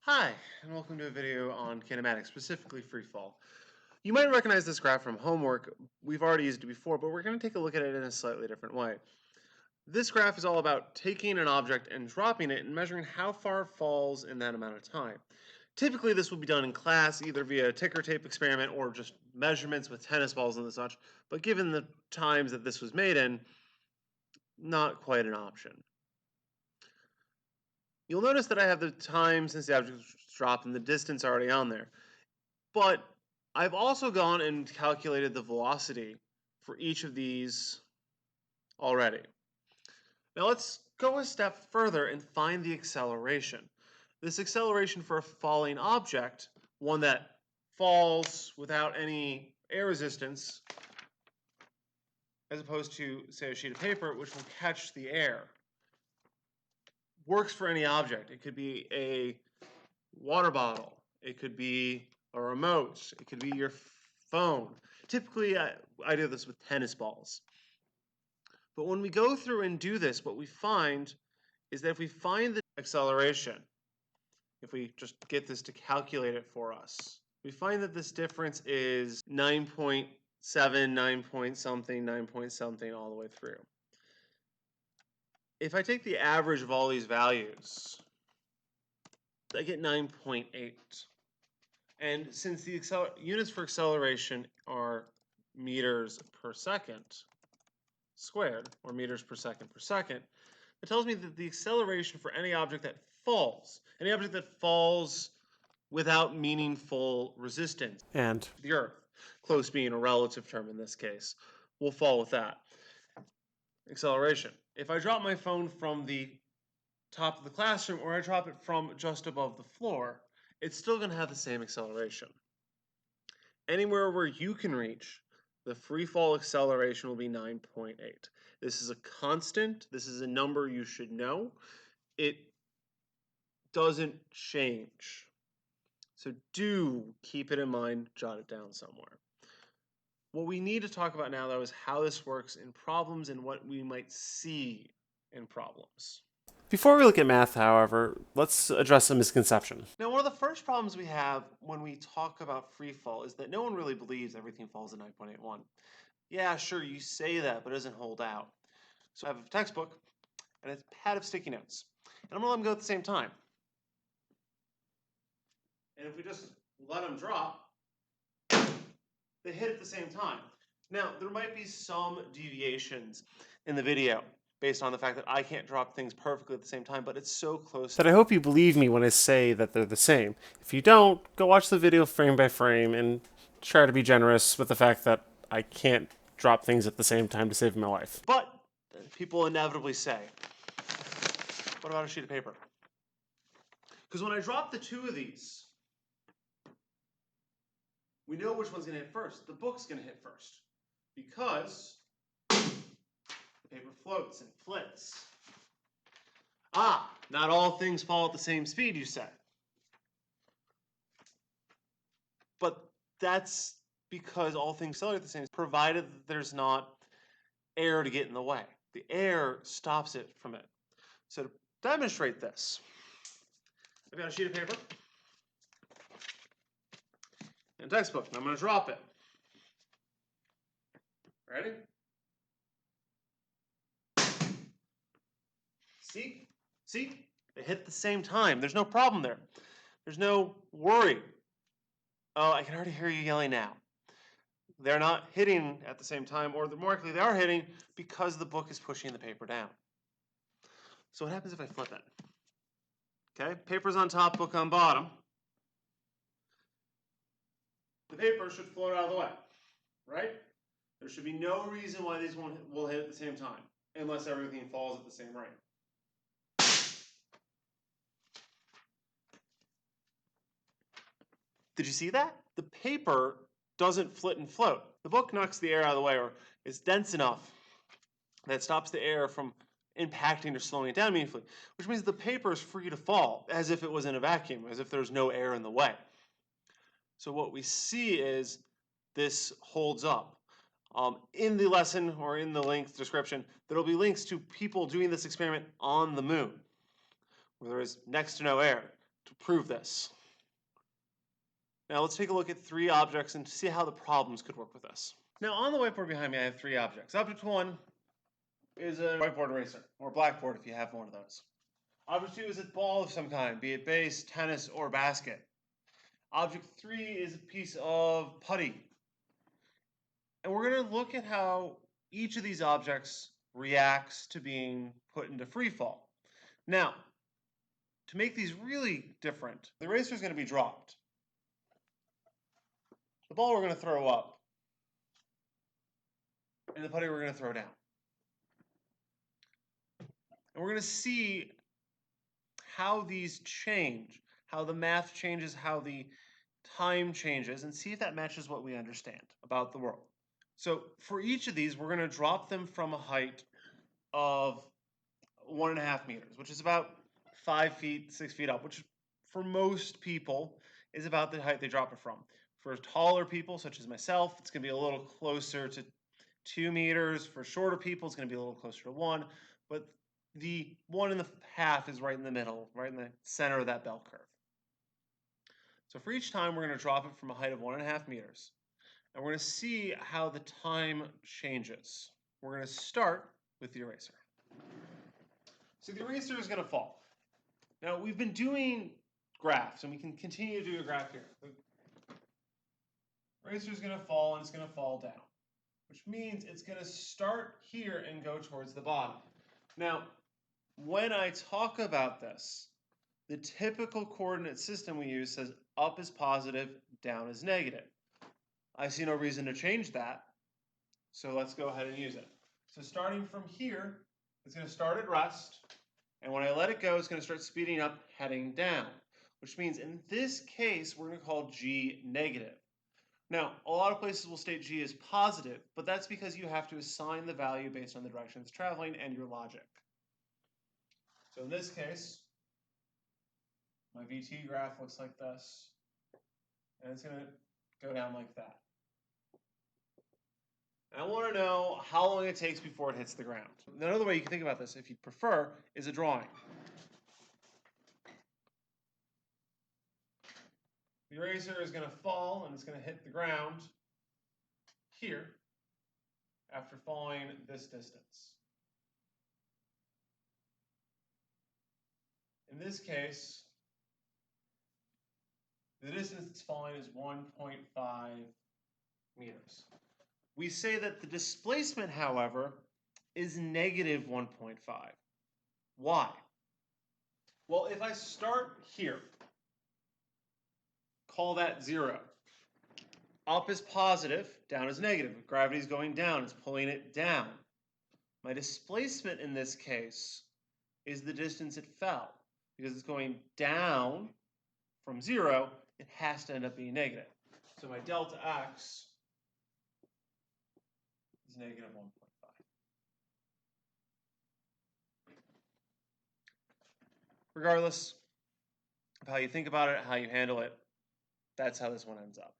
Hi, and welcome to a video on kinematics, specifically Freefall. You might recognize this graph from homework. We've already used it before, but we're going to take a look at it in a slightly different way. This graph is all about taking an object and dropping it and measuring how far it falls in that amount of time. Typically, this will be done in class, either via a ticker tape experiment or just measurements with tennis balls and such, but given the times that this was made in, not quite an option. You'll notice that I have the time since the object was dropped and the distance already on there. But I've also gone and calculated the velocity for each of these already. Now let's go a step further and find the acceleration. This acceleration for a falling object, one that falls without any air resistance, as opposed to, say, a sheet of paper, which will catch the air, works for any object. It could be a water bottle. It could be a remote. It could be your phone. Typically, I do this with tennis balls. But when we go through and do this, what we find is that if we find the acceleration, if we just get this to calculate it for us, we find that this difference is 9.7, 9 point something, 9 point something all the way through. If I take the average of all these values, I get 9.8. And since the units for acceleration are meters per second squared, or meters per second, it tells me that the acceleration for any object that falls without meaningful resistance, And the Earth, close being a relative term in this case, will fall with that acceleration. If I drop my phone from the top of the classroom or I drop it from just above the floor, it's still going to have the same acceleration. Anywhere where you can reach, the free fall acceleration will be 9.8. This is a constant. This is a number you should know. It doesn't change. So do keep it in mind, jot it down somewhere. What we need to talk about now, though, is how this works in problems and what we might see in problems. before we look at math, however, let's address a misconception. Now, one of the first problems we have when we talk about free fall is that no one really believes everything falls at 9.81. Yeah, sure, you say that, but it doesn't hold out. So I have a textbook and a pad of sticky notes. And I'm gonna let them go at the same time. And if we just let them drop, they hit at the same time. Now, there might be some deviations in the video based on the fact that I can't drop things perfectly at the same time, but it's so close. That I hope you believe me when I say that they're the same. If you don't, go watch the video frame by frame and try to be generous with the fact that I can't drop things at the same time to save my life. But people inevitably say, what about a sheet of paper? Because when I drop the two of these, we know which one's going to hit first. The book's going to hit first because the paper floats and flits. Ah, not all things fall at the same speed, you say. But that's because all things accelerate at the same speed, provided that there's not air to get in the way. The air stops it from it. So to demonstrate this, I've got a sheet of paper and a textbook, and I'm going to drop it. Ready? See? They hit at the same time. There's no problem there. There's no worry. Oh, I can already hear you yelling now. They're not hitting at the same time, or more likely they are hitting because the book is pushing the paper down. So what happens if I flip it? Okay, paper's on top, book on bottom. The paper should float out of the way, right? There should be no reason why these will hit at the same time, unless everything falls at the same rate. Did you see that? The paper doesn't flit and float. The book knocks the air out of the way, or is dense enough that stops the air from impacting or slowing it down meaningfully, which means the paper is free to fall as if it was in a vacuum, as if there's no air in the way. So what we see is this holds up. In the lesson or in the link description, there will be links to people doing this experiment on the moon, where there is next to no air, to prove this. Now let's take a look at 3 objects and see how the problems could work with this. Now on the whiteboard behind me I have 3 objects. Object 1 is a whiteboard eraser, or blackboard if you have one of those. Object 2 is a ball of some kind, be it base, tennis, or basket. Object 3 is a piece of putty. And we're going to look at how each of these objects reacts to being put into freefall. Now, to make these really different, the eraser is going to be dropped. The ball we're going to throw up, and the putty we're going to throw down. And we're going to see how these change, how the math changes, how the time changes, and see if that matches what we understand about the world. So for each of these, we're going to drop them from a height of 1.5 meters, which is about 5 feet, 6 feet up, which for most people is about the height they drop it from. For taller people, such as myself, it's going to be a little closer to 2 meters. For shorter people, it's going to be a little closer to 1. But the 1.5 is right in the middle, right in the center of that bell curve. So for each time, we're going to drop it from a height of 1.5 meters. And we're going to see how the time changes. We're going to start with the eraser. So the eraser is going to fall. Now, we've been doing graphs, and we can continue to do a graph here. The eraser is going to fall, and it's going to fall down, which means it's going to start here and go towards the bottom. Now, when I talk about this, the typical coordinate system we use says up is positive, down is negative. I see no reason to change that, so let's go ahead and use it. So starting from here, it's going to start at rest, and when I let it go, it's going to start speeding up, heading down, which means in this case, we're going to call G negative. Now, a lot of places will state G as positive, but that's because you have to assign the value based on the direction it's traveling and your logic. So in this case, my VT graph looks like this, and it's going to go down like that. And I want to know how long it takes before it hits the ground. Another way you can think about this, if you prefer, is a drawing. The eraser is going to fall, and it's going to hit the ground here after falling this distance. In this case, the distance it's falling is 1.5 meters. We say that the displacement, however, is negative 1.5. Why? Well, if I start here, call that 0. Up is positive, down is negative. If gravity is going down, it's pulling it down. My displacement in this case is the distance it fell. Because it's going down from 0, it has to end up being negative. So my delta x is negative 1.5. Regardless of how you think about it, how you handle it, that's how this one ends up.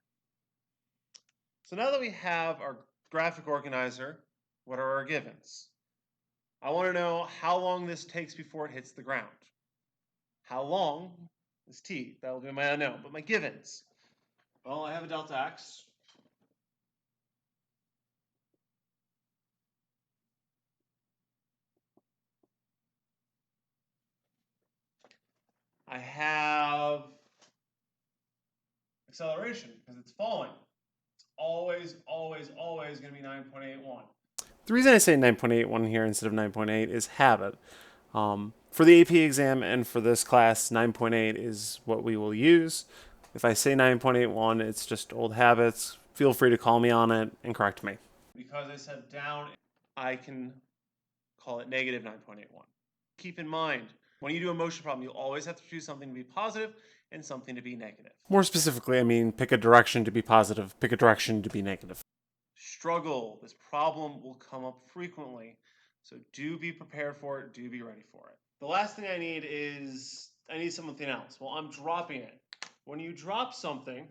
So now that we have our graphic organizer, what are our givens? I want to know how long this takes before it hits the ground. How long is t? That will be my unknown. But my givens, well, I have a delta x. I have acceleration because it's falling. It's always, always, always going to be 9.81. The reason I say 9.81 here instead of 9.8 is habit. For the AP exam and for this class, 9.8 is what we will use. If I say 9.81, it's just old habits. Feel free to call me on it and correct me. Because I said down, I can call it negative 9.81. Keep in mind, when you do a motion problem, you'll always have to choose something to be positive and something to be negative. More specifically, I mean pick a direction to be positive, pick a direction to be negative. Struggle. This problem will come up frequently, so do be prepared for it, do be ready for it. The last thing I need is, I need something else. Well, I'm dropping it. When you drop something,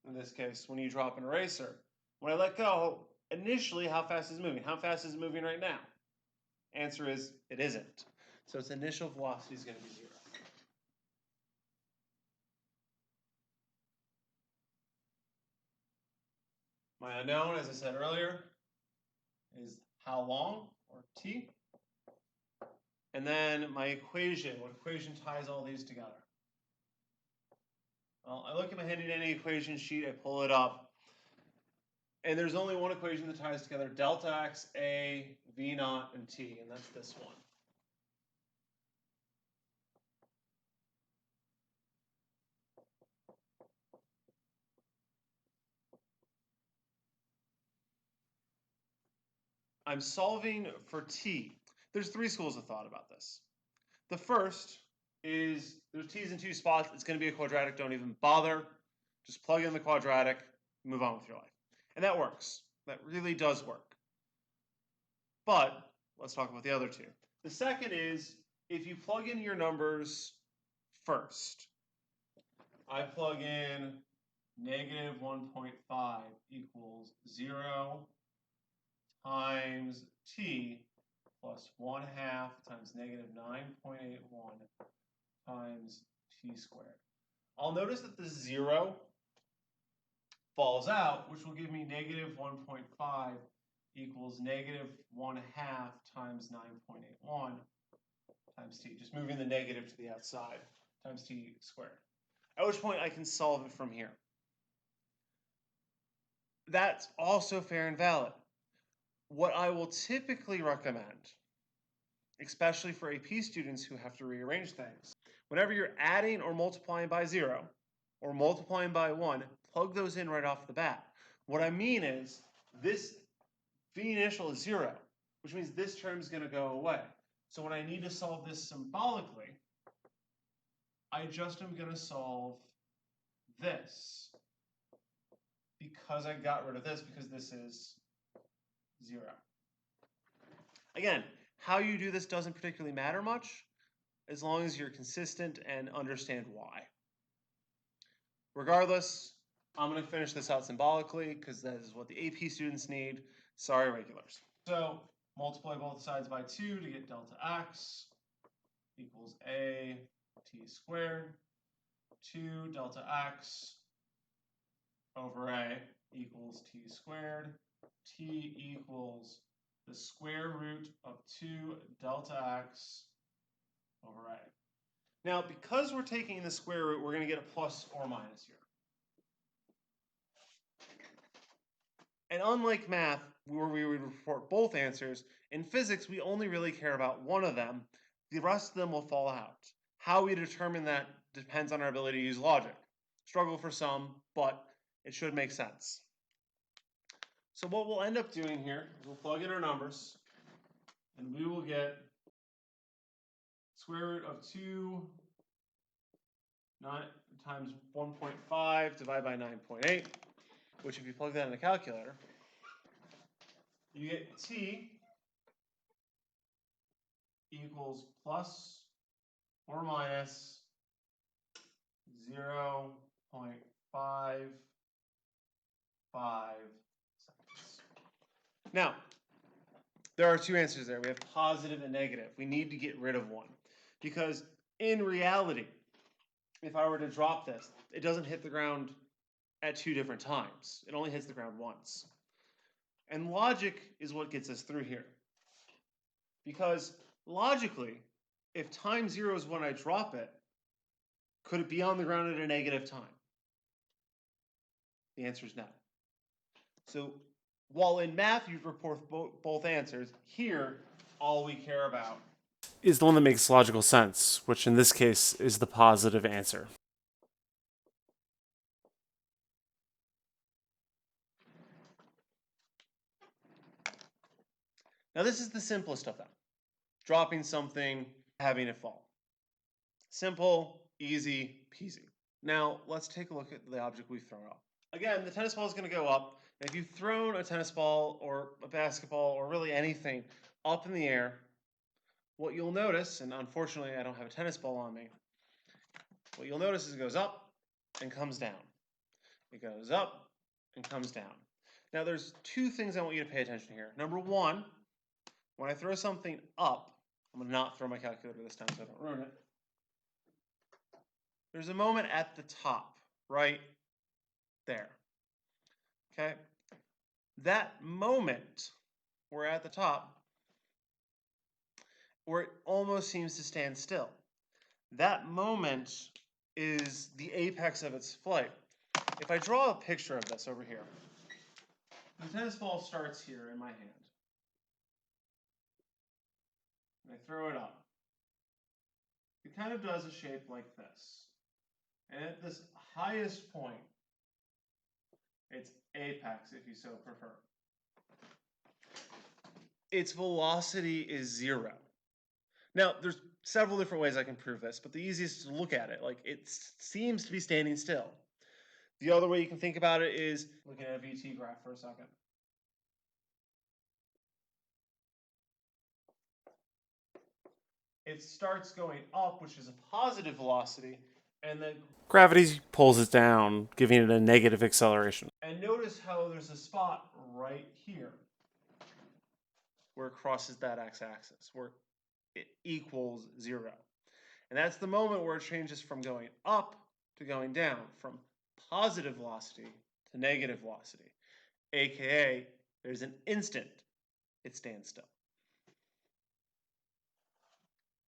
in this case, when you drop an eraser, when I let go, initially, how fast is it moving? How fast is it moving right now? Answer is, it isn't. So its initial velocity is going to be 0. My unknown, as I said earlier, is how long, or t. And then my equation, what equation ties all these together? Well, I look at my handy dandy equation sheet, I pull it up, and there's only one equation that ties together delta x, a, v naught, and t, and that's this one. I'm solving for t. There's three schools of thought about this. The first is there's t's in two spots. It's going to be a quadratic. Don't even bother. Just plug in the quadratic, move on with your life. And that works. That really does work. But let's talk about the other two. The second is if you plug in your numbers first. I plug in negative 1.5 equals 0 times t plus 1/2 times negative 9.81 times t squared. I'll notice that the 0 falls out, which will give me negative 1.5 equals negative 1/2 times 9.81 times t, just moving the negative to the outside, times t squared. At which point I can solve it from here. That's also fair and valid. What I will typically recommend, especially for AP students who have to rearrange things, whenever you're adding or multiplying by 0 or multiplying by 1, plug those in right off the bat. What I mean is this v initial is 0, which means this term is going to go away. So when I need to solve this symbolically, I just am going to solve this because I got rid of this because this is 0. Again, how you do this doesn't particularly matter much as long as you're consistent and understand why. Regardless, I'm going to finish this out symbolically because that is what the AP students need. Sorry, regulars. So multiply both sides by 2 to get delta x equals a t squared. 2 delta x over a equals t squared. T equals the square root of 2 delta x over a. Now, because we're taking the square root, we're going to get a plus or minus here. And unlike math, where we would report both answers, in physics, we only really care about one of them. The rest of them will fall out. How we determine that depends on our ability to use logic. Struggle for some, but it should make sense. So what we'll end up doing here is we'll plug in our numbers, and we will get square root of 2 times 1.5 divided by 9.8, which if you plug that in a calculator, you get t equals plus or minus 0.55 seconds. Now, there are two answers there. We have positive and negative. We need to get rid of one because in reality, if I were to drop this, it doesn't hit the ground at 2 different times. It only hits the ground once. And logic is what gets us through here. Because logically, if time 0 is when I drop it, could it be on the ground at a negative time? The answer is no. So while in math you'd report both answers, here all we care about is the one that makes logical sense, which in this case is the positive answer. Now this is the simplest of them. Dropping something, having it fall. Simple, easy, peasy. Now let's take a look at the object we've thrown up. Again, the tennis ball is going to go up. And if you've thrown a tennis ball or a basketball or really anything up in the air, what you'll notice, and unfortunately I don't have a tennis ball on me, what you'll notice is it goes up and comes down. It goes up and comes down. Now there's two things I want you to pay attention to here. Number one, when I throw something up, I'm going to not throw my calculator this time so I don't ruin it. There's a moment at the top, right there. Okay? that moment we're at the top where it almost seems to stand still. That moment is the apex of its flight. If I draw a picture of this over here, the tennis ball starts here in my hand. And I throw it up. It kind of does a shape like this. And at this highest point, its apex, if you so prefer, its velocity is 0. Now, there's several different ways I can prove this, but the easiest is to look at it. Like, it seems to be standing still. The other way you can think about it is looking at a VT graph for a second. It starts going up, which is a positive velocity, and then Gravity pulls it down, giving it a negative acceleration. and notice how there's a spot right here where it crosses that x-axis, where it equals 0. And that's the moment where it changes from going up to going down, from positive velocity to negative velocity, aka there's an instant it stands still.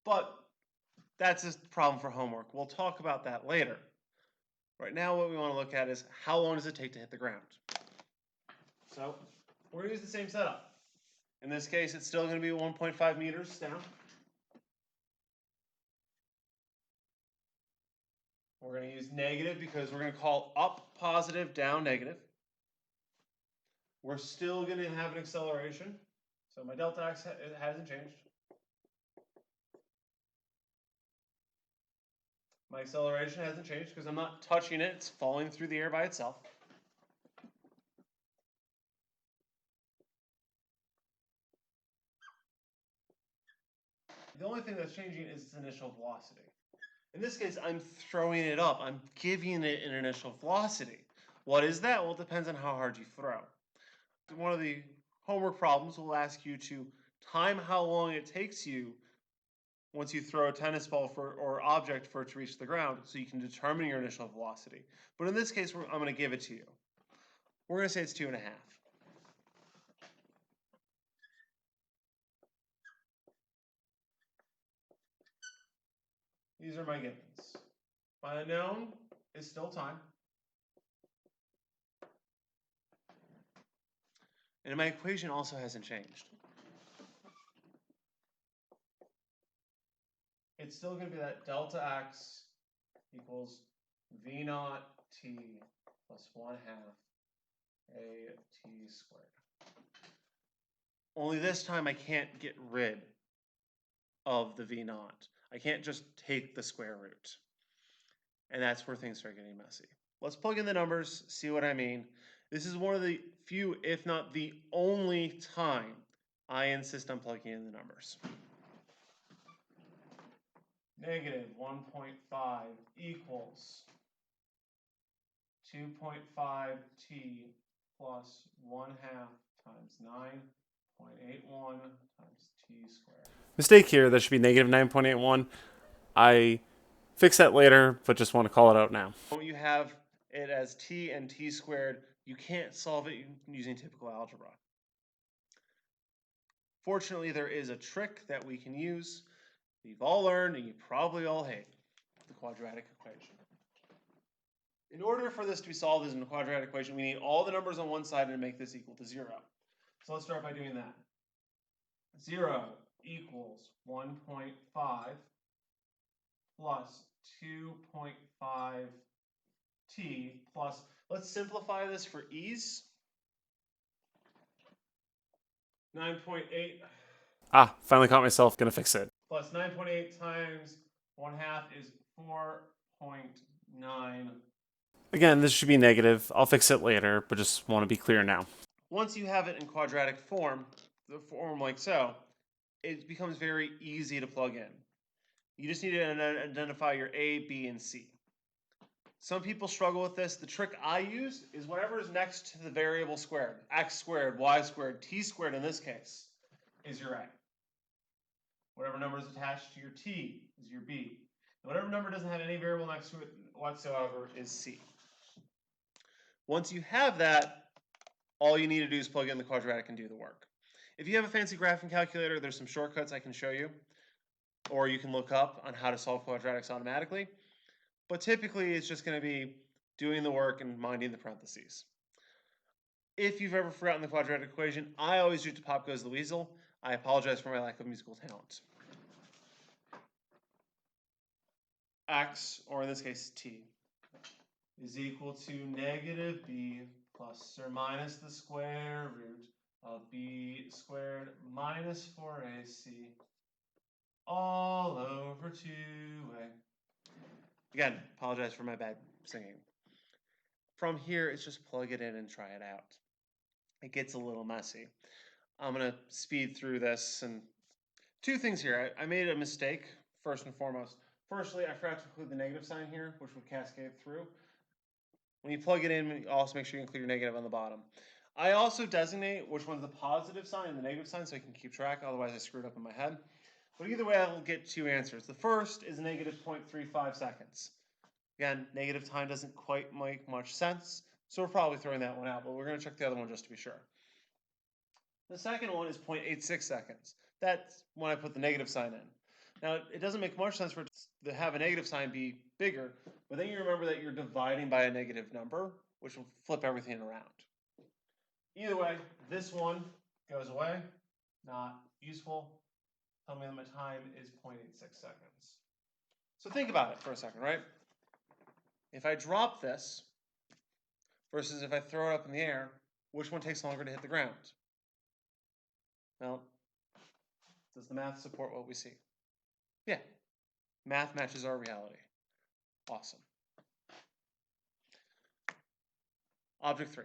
But that's just a problem for homework. We'll talk about that later. Right now, what we want to look at is how long does it take to hit the ground? So we're going to use the same setup. In this case, it's still going to be 1.5 meters down. We're going to use negative because we're going to call up positive, down negative. We're still going to have an acceleration. So my delta x hasn't changed. My acceleration hasn't changed because I'm not touching it. It's falling through the air by itself. The only thing that's changing is its initial velocity. In this case, I'm throwing it up. I'm giving it an initial velocity. What is that? Well, it depends on how hard you throw. One of the homework problems will ask you to time how long it takes you once you throw a tennis ball or object for it to reach the ground so you can determine your initial velocity. But in this case, I'm going to give it to you. We're going to say it's 2.5. These are my givens. My unknown is still time. And my equation also hasn't changed. It's still going to be that delta x equals v naught t plus 1/2 a t squared. Only this time I can't get rid of the v naught. I can't just take the square root. And that's where things start getting messy. Let's plug in the numbers, see what I mean. This is one of the few, if not the only time I insist on plugging in the numbers. Negative 1.5 equals 2.5 t plus 1/2 times 9.81 times t squared. Mistake here, that should be negative 9.81. I fix that later, but just want to call it out now. When you have it as t and t squared, you can't solve it using typical algebra. Fortunately, there is a trick that we can use that you've all learned and you probably all hate, the quadratic equation. In order for this to be solved as a quadratic equation, we need all the numbers on one side and make this equal to 0. So let's start by doing that. 0 equals 1.5 plus 2.5 t plus, let's simplify this for ease, 9.8 Finally caught myself, gonna fix it. plus 9.8 times 1/2 is 4.9. Again, this should be negative. I'll fix it later, but just want to be clear now. Once you have it in quadratic form, the form like so, it becomes very easy to plug in. You just need to identify your A, B, and C. Some people struggle with this. The trick I use is whatever is next to the variable squared, x squared, y squared, t squared in this case, is your A. Whatever number is attached to your t is your B. And whatever number doesn't have any variable next to it whatsoever is C. Once you have that, All you need to do is plug in the quadratic and do the work. If you have a fancy graphing calculator, there's some shortcuts I can show you, or you can look up on how to solve quadratics automatically. But typically, it's just going to be doing the work and minding the parentheses. If you've ever forgotten the quadratic equation, I always do to pop goes the weasel. I apologize for my lack of musical talent. X, or in this case t, is equal to negative b plus or minus the square root of b squared minus 4ac all over 2a. Again, apologize for my bad singing. From here, it's just plug it in and try it out. It gets a little messy. I'm going to speed through this. And two things here. I made a mistake, first and foremost. Firstly, I forgot to include the negative sign here, which would cascade through. When you plug it in, also make sure you include your negative on the bottom. I also designate which one's the positive sign and the negative sign so I can keep track. Otherwise, I screwed up in my head. But either way, I'll get two answers. The first is negative 0.35 seconds. Again, negative time doesn't quite make much sense, so we're probably throwing that one out, but we're going to check the other one just to be sure. The second one is 0.86 seconds. That's when I put the negative sign in. Now, it doesn't make much sense for it to have a negative sign be bigger, but then you remember that you're dividing by a negative number, which will flip everything around. Either way, this one goes away, not useful. Tell me that my time is 0.86 seconds. So think about it for a second, right? If I drop this versus if I throw it up in the air, which one takes longer to hit the ground? Well, does the math support what we see? Yeah, math matches our reality. Awesome. Object 3.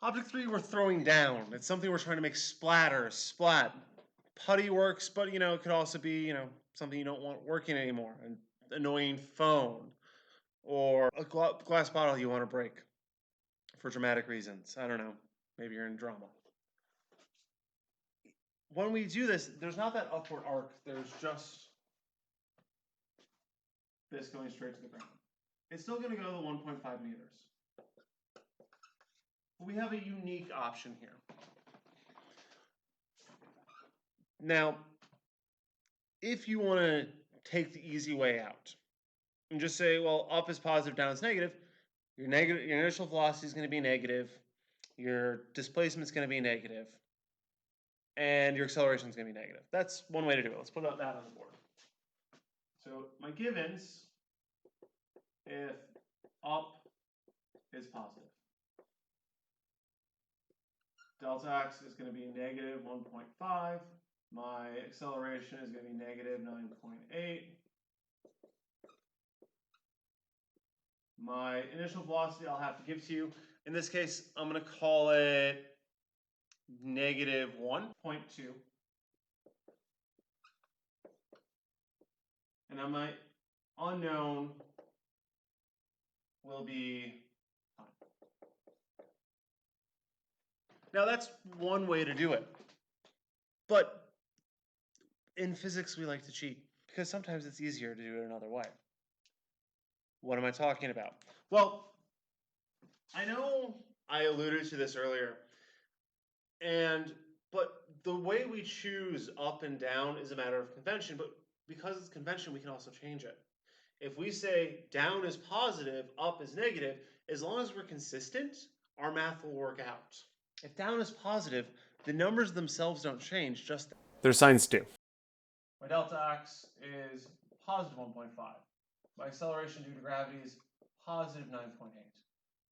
Object 3 we're throwing down. It's something we're trying to make splatter, splat. Putty works, but it could also be, something you don't want working anymore. An annoying phone or a glass bottle you want to break for dramatic reasons. I don't know. Maybe you're in drama. When we do this, there's not that upward arc. There's just this going straight to the ground. It's still going to go to 1.5 meters. But we have a unique option here. Now, if you want to take the easy way out and just say, well, up is positive, down is negative, your initial velocity is going to be negative, your displacement is going to be negative, and your acceleration is going to be negative. That's one way to do it. Let's put that on the board. So my givens, if up is positive, delta x is going to be negative 1.5. My acceleration is going to be negative 9.8. My initial velocity I'll have to give to you. In this case, I'm going to call it negative 1.2. And then my unknown will be time. Now that's one way to do it. But in physics, we like to cheat because sometimes it's easier to do it another way. What am I talking about? Well, I know I alluded to this earlier, but the way we choose up and down is a matter of convention, but because it's convention, we can also change it. If we say down is positive, up is negative, as long as we're consistent, our math will work out. If down is positive, the numbers themselves don't change, just Their signs do. my delta x is positive 1.5. My acceleration due to gravity is positive 9.8.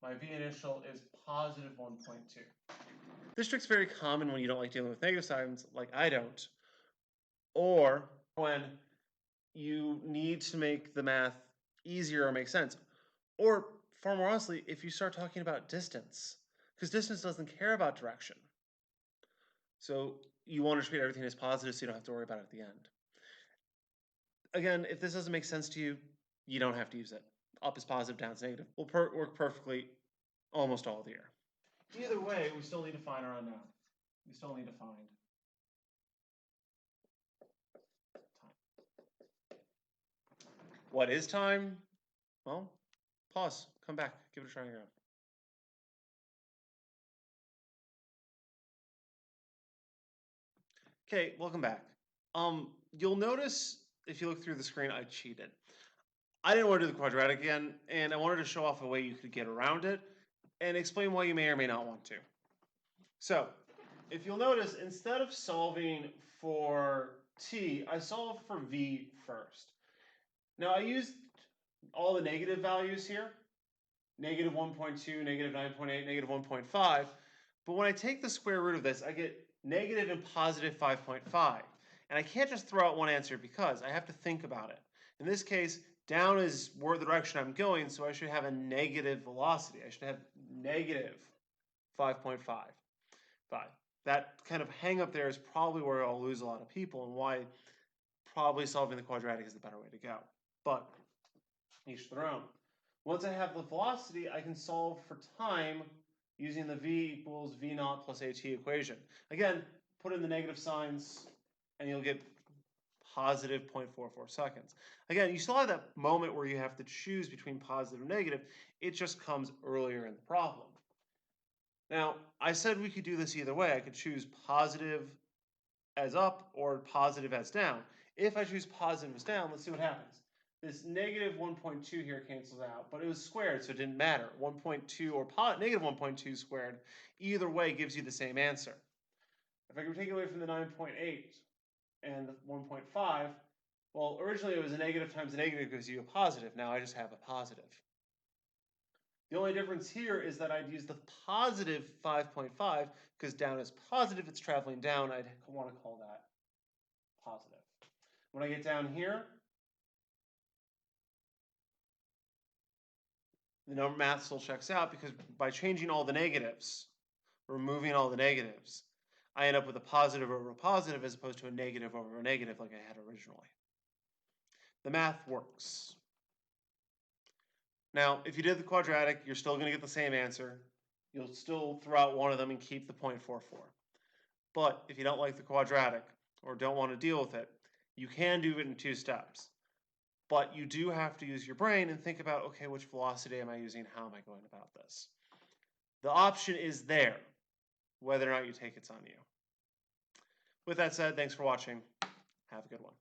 My v initial is positive 1.2. This trick's very common when you don't like dealing with negative signs, like I don't, or when you need to make the math easier or make sense. Or, far more honestly, if you start talking about distance, because distance doesn't care about direction. So you want to treat everything as positive so you don't have to worry about it at the end. Again, if this doesn't make sense to you, you don't have to use it. Up is positive, down is negative. Will work perfectly almost all the year. Either way, we still need to find our unknown. We still need to find time. What is time? Well, pause, come back, give it a try again. Okay, welcome back. You'll notice if you look through the screen, I cheated. I didn't want to do the quadratic again, and I wanted to show off a way you could get around it and explain why you may or may not want to. So, if you'll notice, instead of solving for t, I solved for v first. Now, I used all the negative values here, negative 1.2, negative 9.8, negative 1.5. But when I take the square root of this, I get negative and positive 5.5. And I can't just throw out one answer because I have to think about it. In this case, down is where the direction I'm going, so I should have a negative velocity. I should have negative 5.5. That kind of hang up there is probably where I'll lose a lot of people and why probably solving the quadratic is the better way to go. But each their own. Once I have the velocity, I can solve for time using the v equals v naught plus at equation. Again, put in the negative signs and you'll get positive 0.44 seconds. Again, you still have that moment where you have to choose between positive and negative. It just comes earlier in the problem. Now, I said we could do this either way. I could choose positive as up or positive as down. If I choose positive as down, let's see what happens. This negative 1.2 here cancels out, but it was squared, so it didn't matter. 1.2 or negative 1.2 squared, either way gives you the same answer. If I can take away from the 9.8 and 1.5, well, originally it was a negative times a negative gives you a positive. Now I just have a positive. The only difference here is that I'd use the positive 5.5 because down is positive, it's traveling down. I'd want to call that positive. When I get down here, the number math still checks out because by changing all the negatives, removing all the negatives, I end up with a positive over a positive as opposed to a negative over a negative like I had originally. The math works. Now, if you did the quadratic, you're still going to get the same answer. You'll still throw out one of them and keep the 0.44. But if you don't like the quadratic or don't want to deal with it, you can do it in 2 steps. But you do have to use your brain and think about, okay, which velocity am I using? How am I going about this? The option is there. Whether or not you take it's on you. With that said, thanks for watching. Have a good one.